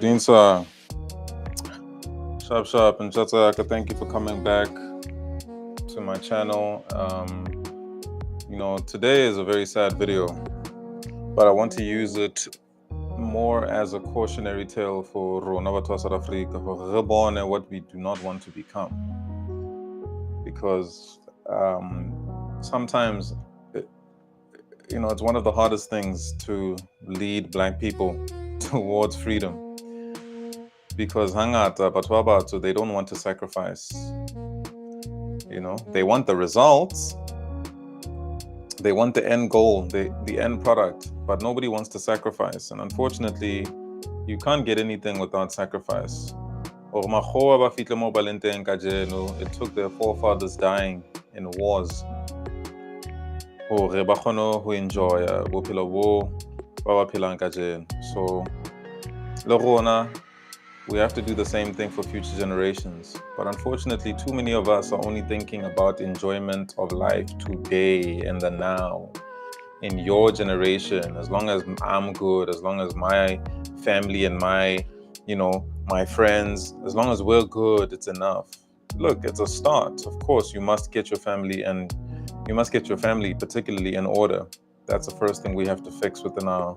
Dinsa, sharp, and Chatsaka, thank you for coming back to my channel. Today is a very sad video, but I want to use it more as a cautionary tale for Rona Batho South Africa, for reborn and what we do not want to become. Because sometimes, it's one of the hardest things to lead Black people towards freedom. Because hangata batho they don't want to sacrifice. They want the results, they want the end goal, the end product, but nobody wants to sacrifice. And unfortunately, you can't get anything without sacrifice. It took their forefathers dying in wars who enjoy so we have to do the same thing for future generations. But unfortunately, too many of us are only thinking about enjoyment of life today and the now. In your generation, as long as I'm good, as long as my family and my friends, as long as we're good, it's enough. Look, it's a start. Of course, you must get your family particularly in order. That's the first thing we have to fix within our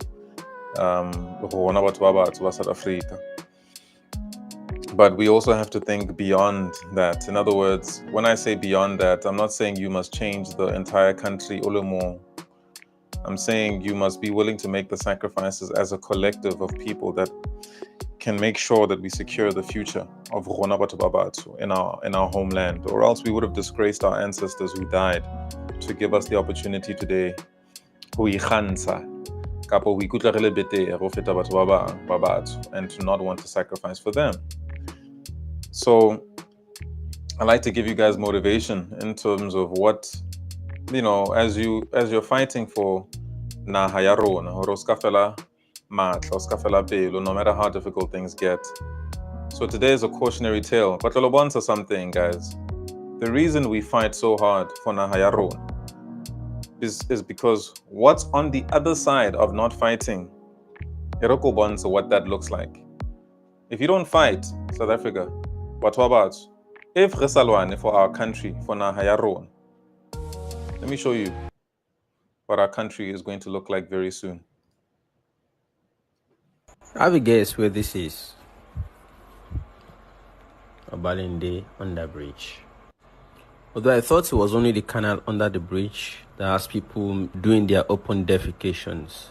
South Africa. But we also have to think beyond that. In other words, when I say beyond that, I'm not saying you must change the entire country Olomo. I'm saying you must be willing to make the sacrifices as a collective of people that can make sure that we secure the future of Rona Batho Babatsho in our homeland, or else we would have disgraced our ancestors who died to give us the opportunity today. And to not want to sacrifice for them. So I like to give you guys motivation in terms of what, as you're fighting for Nahayarona or Oskafela Mat, Oskafela Pelo, no matter how difficult things get. So today is a cautionary tale. But Lolobonsa something, guys. The reason we fight so hard for Nahayarona is because what's on the other side of not fighting, Erokobonsa, what that looks like. If you don't fight, South Africa, what about if Resalwane for our country, for Nahayaron? Let me show you what our country is going to look like very soon. I have a guess where this is. Obalende under bridge. Although I thought it was only the canal under the bridge that has people doing their open defecations.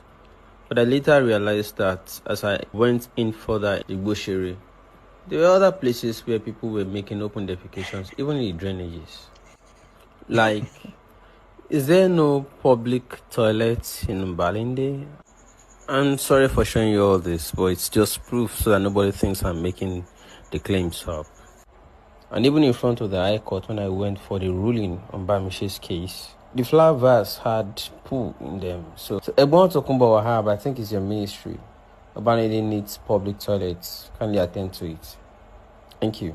But I later realized that as I went in further in Igboshiri, there were other places where people were making open defecations, even in the drainages. Like, is there no public toilets in Balinde? I'm sorry for showing you all this, but it's just proof so that nobody thinks I'm making the claims up. And even in front of the High Court, when I went for the ruling on Bamishe's case, the flower vase had poo in them. So Ebon Tokumba Wahab, I think it's your ministry. Obalende needs public toilets. Kindly attend to it. Thank you.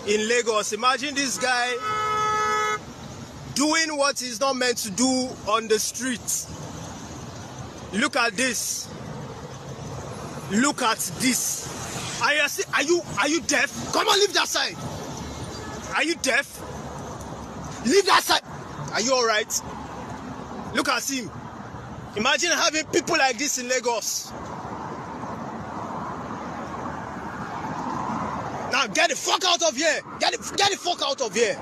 In Lagos, imagine this guy doing what he's not meant to do on the streets. Look at this. Look at this. Are you deaf? Come on, leave that side. Are you deaf? Leave that side. Are you all right? Look at him. Imagine having people like this in Lagos. Now get the fuck out of here. Get the fuck out of here.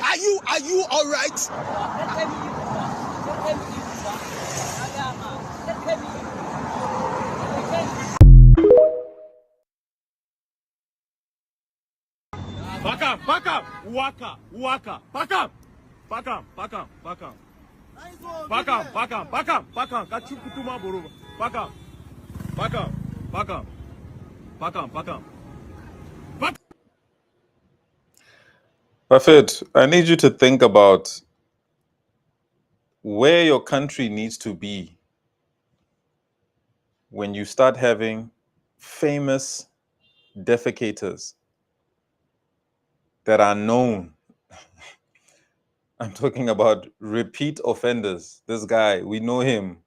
Are you all right? Back up. Waka. Back up. Kachukutuma boruba. Back up. Buffett, I need you to think about where your country needs to be when you start having famous defecators that are known. I'm talking about repeat offenders. This guy, we know him.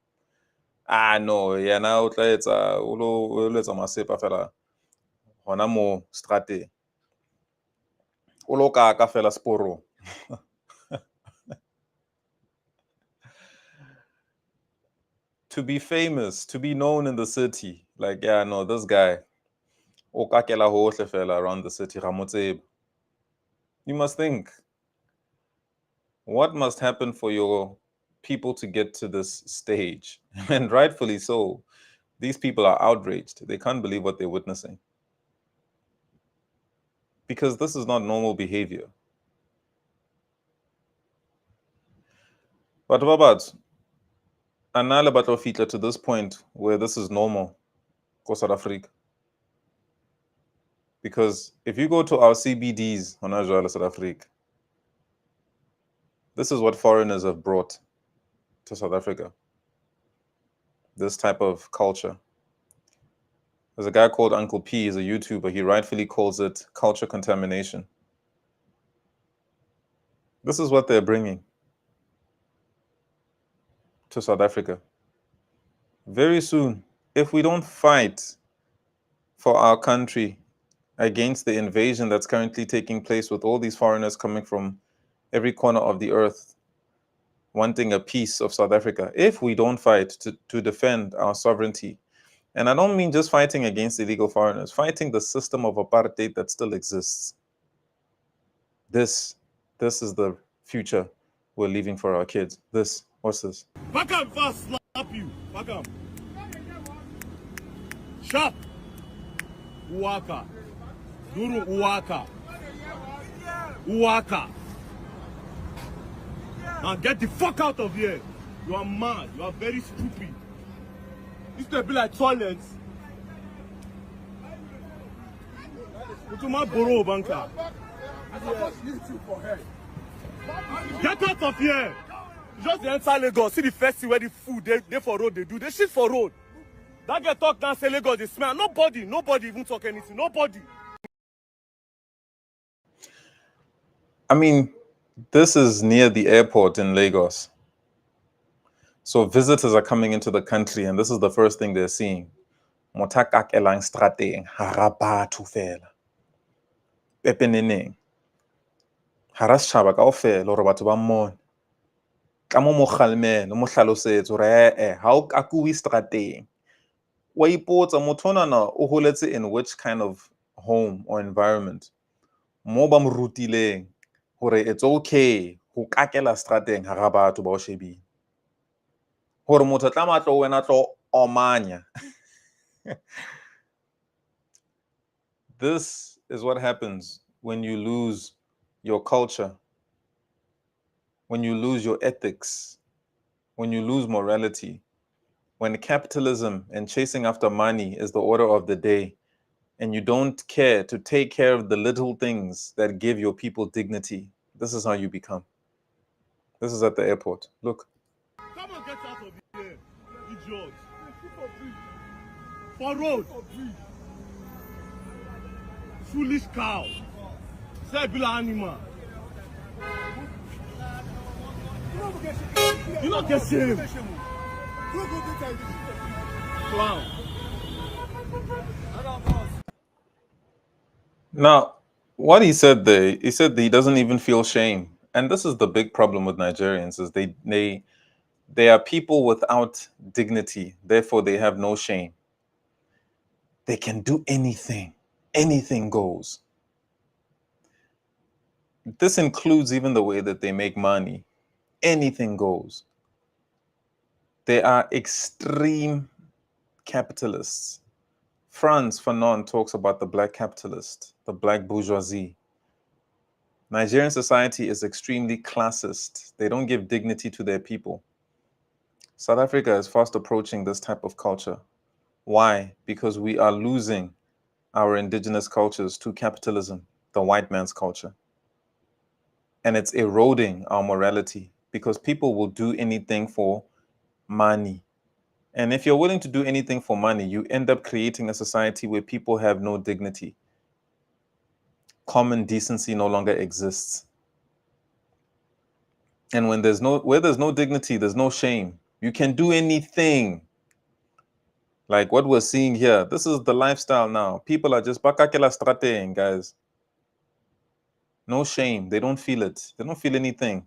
Ah no, yeah, now it's a masepa fela. Hona mo strate. Ulo ka fela sporo. To be famous, to be known in the city. Like, yeah, no, this guy. O ka kela hohle fela around the city. You must think, what must happen for your people to get to this stage? And rightfully so. These people are outraged. They can't believe what they're witnessing. Because this is not normal behavior. But Babat, Anala Batlofitla to this point where this is normal for South Africa. Because if you go to our CBDs on Ajala, South Africa, this is what foreigners have brought to South Africa. This type of culture. There's a guy called Uncle P, he's a YouTuber. He rightfully calls it culture contamination. This is what they're bringing to South Africa. Very soon, if we don't fight for our country against the invasion that's currently taking place with all these foreigners coming from every corner of the earth, wanting a piece of South Africa, if we don't fight to defend our sovereignty, and I don't mean just fighting against illegal foreigners, fighting the system of apartheid that still exists. This is the future we're leaving for our kids. What's this? Back up fast, slap you. Back up. Sharp. Uwaka. Duru Uwaka. Uwaka. Now get the fuck out of here. You are mad. You are very stupid. This could be like toilets. Go to my borough, banker. Get out of here. Just enter Lagos. See the first thing where the food they for road they do. They shit for road. That get talk now say Lagos they smell. Nobody even talk anything. Nobody. I mean, this is near the airport in Lagos. So visitors are coming into the country and this is the first thing they're seeing. Motakak elang strateng harabatu fela. Pepeneneng. Haras chaba kaofela hore batho ba mmone. Ka mo kgalmele mo hlalosetse hore ha o akuwi strateng. Wa ipotsa motho onana o holetse in which kind of home or environment? Mo ba mo rutileng hore it's okay ho kakela strateng hara batho ba o shebile. Hore motho tla matlo wena tlo omanya. This is what happens when you lose your culture, when you lose your ethics, when you lose morality, when capitalism and chasing after money is the order of the day, and you don't care to take care of the little things that give your people dignity. This is how you become. This is at the airport. Look. Come on, get out of here, idiot. For road. Foolish cow. Say bila animal. You don't get shame. Clown. Now, what he said there, he said that he doesn't even feel shame. And this is the big problem with Nigerians, is they are people without dignity. Therefore, they have no shame. They can do anything. Anything goes. This includes even the way that they make money. Anything goes. They are extreme capitalists. Frantz Fanon talks about the black capitalist, the black bourgeoisie. Nigerian society is extremely classist. They don't give dignity to their people. South Africa is fast approaching this type of culture. Why? Because we are losing our indigenous cultures to capitalism, the white man's culture. And it's eroding our morality because people will do anything for money. And if you're willing to do anything for money, you end up creating a society where people have no dignity. Common decency no longer exists. And where there's no dignity, there's no shame. You can do anything. Like what we're seeing here, this is the lifestyle now. People are just bakakela strateing, guys. No shame. They don't feel it. They don't feel anything.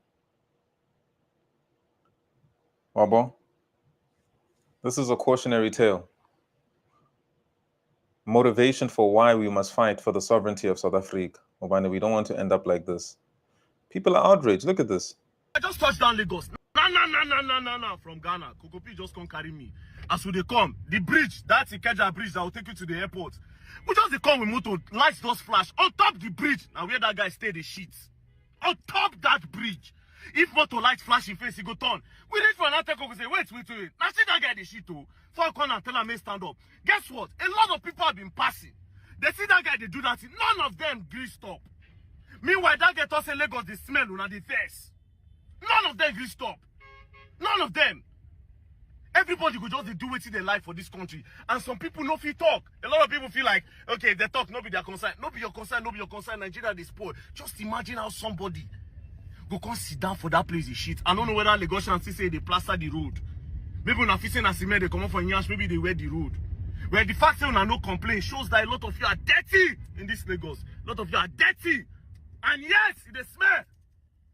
Wabo, this is a cautionary tale. Motivation for why we must fight for the sovereignty of South Africa. Obana, we don't want to end up like this. People are outraged. Look at this. I just touched down Lagos. No. From Ghana. Kokopi just come carry me. As we they come, the bridge, that's the Ikeja bridge that will take you to the airport. We just they come with motor, lights just flash. On top the bridge, now where that guy stay the sheets. On top that bridge. If motor light flash in face, he go turn. We reach for another take we say, wait. Now see that guy the shit too. Four corner and tell him stand up. Guess what? A lot of people have been passing. They see that guy, they do that thing. None of them agree stop. Meanwhile, that guy told say Lagos the smell on the face. None of them agree stop. None of them. Everybody go just do it in their life for this country. And some people no feel talk. A lot of people feel like, okay, they talk, no be their concern. No be your concern, no be your concern. Nigeria, they spoil. Just imagine how somebody go come sit down for that place, the shit. I don't know whether Lagosians say they plaster the road. Maybe when fixing a cement, they come up for Nyash, maybe they wear the road. Where the fact that no complaint shows that a lot of you are dirty in this Lagos. A lot of you are dirty. And yes, it smell.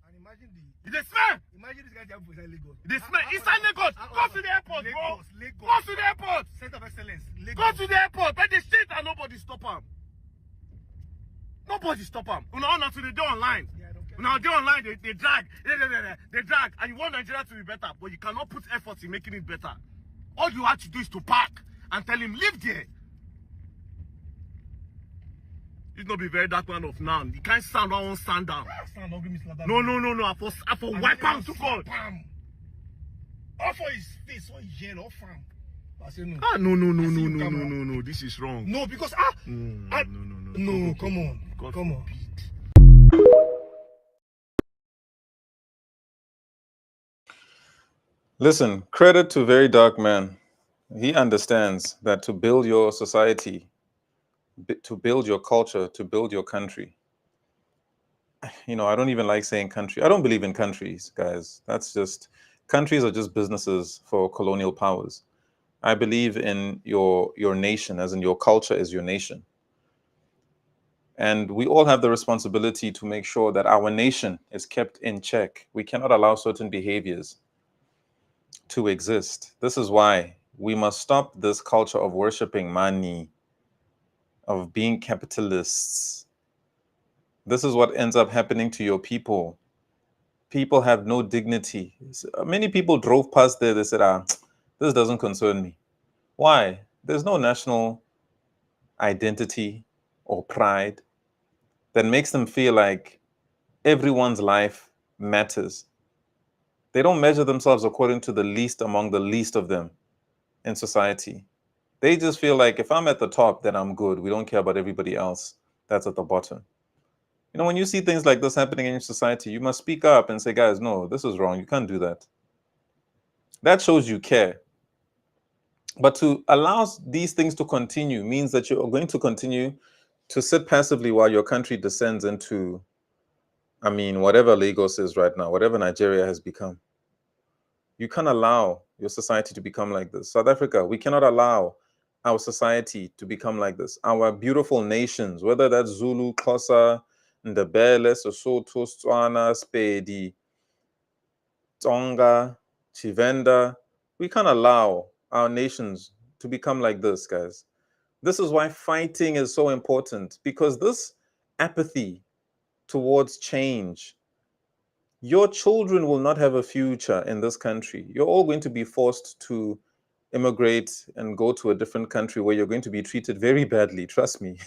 And imagine It smell. imagine this guy jump inside Lagos. It smell. Inside Lagos. Go to the airport, bro. Lagos. Go to the airport. Center of excellence. Lagos. Go to the airport. But the shit and nobody stop him. Nobody stop him. Now to the door online. Yeah, I don't care. Now they online, they drag. They drag. And you want Nigeria to be better, but you cannot put effort in making it better. All you have to do is to park and tell him, live there. It's not be very dark man of now. You can't stand on one stand down. Stand, don't give me slap that. No. I for wipe him to God. All for his face, all his yellow, fam. I say no. No. This is wrong. No, because No. no, come on. God Come on. forbid. Listen, credit to Very Dark Man. He understands that to build your society, to build your culture, to build your country. I don't even like saying country. I don't believe in countries, guys. Countries are just businesses for colonial powers. I believe in your nation, as in your culture is your nation. And we all have the responsibility to make sure that our nation is kept in check. We cannot allow certain behaviors to exist. This is why we must stop this culture of worshiping money, of being capitalists. This is what ends up happening to your people. People have no dignity. Many people drove past there, they said, this doesn't concern me. Why? There's no national identity or pride that makes them feel like everyone's life matters. They don't measure themselves according to the least among the least of them in society. They just feel like if I'm at the top, then I'm good. We don't care about everybody else that's at the bottom. When you see things like this happening in your society, you must speak up and say, guys, no, this is wrong. You can't do that. That shows you care. But to allow these things to continue means that you're going to continue to sit passively while your country descends into, whatever Lagos is right now, whatever Nigeria has become. You can't allow your society to become like this. South Africa, we cannot allow our society to become like this. Our beautiful nations, whether that's Zulu, Xhosa, Ndebele, Sesotho, Tswana, Sepedi, Tsonga, Chivenda, we can't allow our nations to become like this, guys. This is why fighting is so important, because this apathy towards change, your children will not have a future in this country. You're all going to be forced to immigrate and go to a different country where you're going to be treated very badly. Trust me.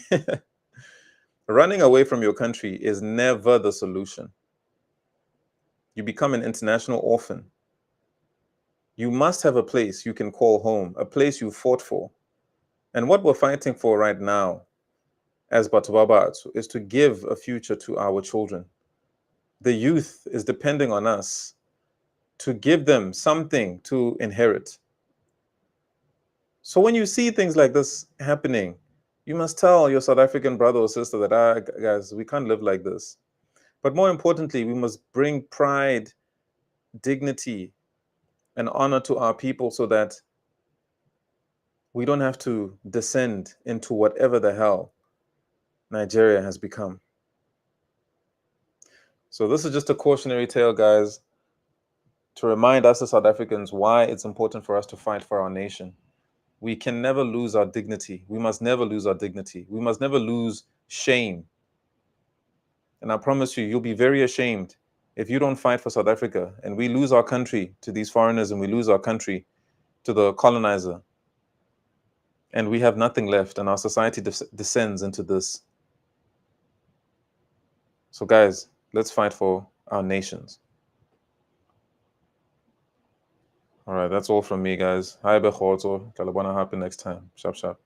Running away from your country is never the solution. You become an international orphan. You must have a place you can call home, a place you fought for. And what we're fighting for right now as Batubaba is to give a future to our children. The youth is depending on us to give them something to inherit. So when you see things like this happening, you must tell your South African brother or sister that, guys, we can't live like this. But more importantly, we must bring pride dignity and honor to our people so that we don't have to descend into whatever the hell Nigeria has become. So this is just a cautionary tale, guys, to remind us as South Africans why it's important for us to fight for our nation. We can never lose our dignity. We must never lose our dignity. We must never lose shame. And I promise you, you'll be very ashamed if you don't fight for South Africa and we lose our country to these foreigners and we lose our country to the colonizer. And we have nothing left and our society descends into this. So guys, let's fight for our nations. All right, that's all from me, guys. Hi, Bechoto. Kalabana happen next time. Sharp, sharp.